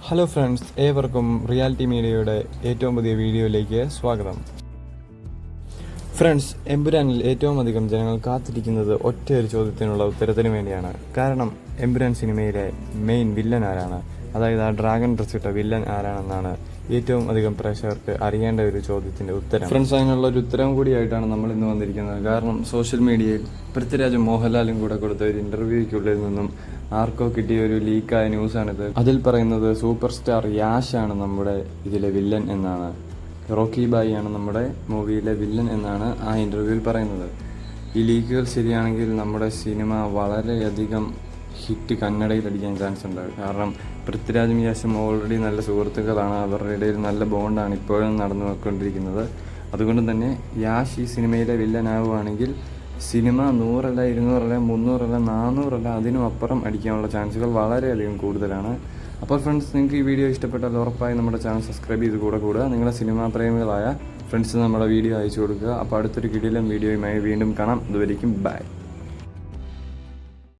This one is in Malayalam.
ഹലോ ഫ്രണ്ട്സ്, ഏവർക്കും റിയാലിറ്റി മീഡിയയുടെ ഏറ്റവും പുതിയ വീഡിയോയിലേക്ക് സ്വാഗതം. ഫ്രണ്ട്സ്, എമ്പുരാനിൽ ഏറ്റവും അധികം ജനങ്ങൾ കാത്തിരിക്കുന്നത് ഒറ്റയൊരു ചോദ്യത്തിനുള്ള ഉത്തരത്തിന് വേണ്ടിയാണ്. കാരണം എമ്പുരാൻ സിനിമയിലെ മെയിൻ വില്ലൻ ആരാണ്, അതായത് ആ ഡ്രാഗൺ ഡ്രസ് ഇട്ട വില്ലൻ ആരാണെന്നാണ് ഏറ്റവും അധികം പ്രേക്ഷകർക്ക് അറിയേണ്ട ഒരു ചോദ്യത്തിന്റെ ഉത്തരം. ഫ്രണ്ട്സ്, അതിനുള്ള ഒരു ഉത്തരം കൂടിയായിട്ടാണ് നമ്മൾ ഇന്ന് വന്നിരിക്കുന്നത്. കാരണം സോഷ്യൽ മീഡിയയിൽ പൃഥ്വിരാജും മോഹൻലാലും കൂടെ കൊടുത്ത ഒരു ഇന്റർവ്യൂക്കുള്ളിൽ നിന്നും ആർക്കോ കിട്ടിയ ഒരു ലീക്കായ ന്യൂസാണിത്. അതിൽ പറയുന്നത് സൂപ്പർ സ്റ്റാർ യാഷ് ആണ് നമ്മുടെ ഇതിലെ വില്ലൻ എന്നാണ്. റോക്കി ബായി ആണ് നമ്മുടെ മൂവിയിലെ വില്ലൻ എന്നാണ് ആ ഇന്റർവ്യൂവിൽ പറയുന്നത്. ഈ ലീക്കുകൾ ശരിയാണെങ്കിൽ നമ്മുടെ സിനിമ വളരെയധികം ഹിറ്റ് കന്നഡയിൽ അടിക്കാൻ ചാൻസ് ഉണ്ട്. കാരണം പൃഥ്വിരാജും യാഷും ഓൾറെഡി നല്ല സുഹൃത്തുക്കളാണ്, അവരുടെ ഇടയിൽ നല്ല ബോണ്ടാണ് ഇപ്പോഴും നടന്നു പോയിക്കൊണ്ടിരിക്കുന്നത്. അതുകൊണ്ട് തന്നെ യാഷ് ഈ സിനിമയിലെ വില്ലനാവുകയാണെങ്കിൽ സിനിമ 100 അല്ല 200 അല്ല 300 അല്ല 400 അല്ല അതിനും അപ്പുറം അടിക്കാനുള്ള ചാൻസുകൾ വളരെയധികം കൂടുതലാണ്. അപ്പോൾ ഫ്രണ്ട്സ്, നിങ്ങൾക്ക് ഈ വീഡിയോ ഇഷ്ടപ്പെട്ടാൽ ഉറപ്പായി നമ്മുടെ ചാനൽ സബ്സ്ക്രൈബ് ചെയ്ത് കൂടുക. നിങ്ങളുടെ സിനിമാ പ്രേമികളായ ഫ്രണ്ട്സ് നമ്മുടെ വീഡിയോ അയച്ചു കൊടുക്കുക. അപ്പോൾ അടുത്തൊരു കിടിലൻ വീഡിയോയുമായി വീണ്ടും കാണാം. അതുവരേക്കും ബൈ.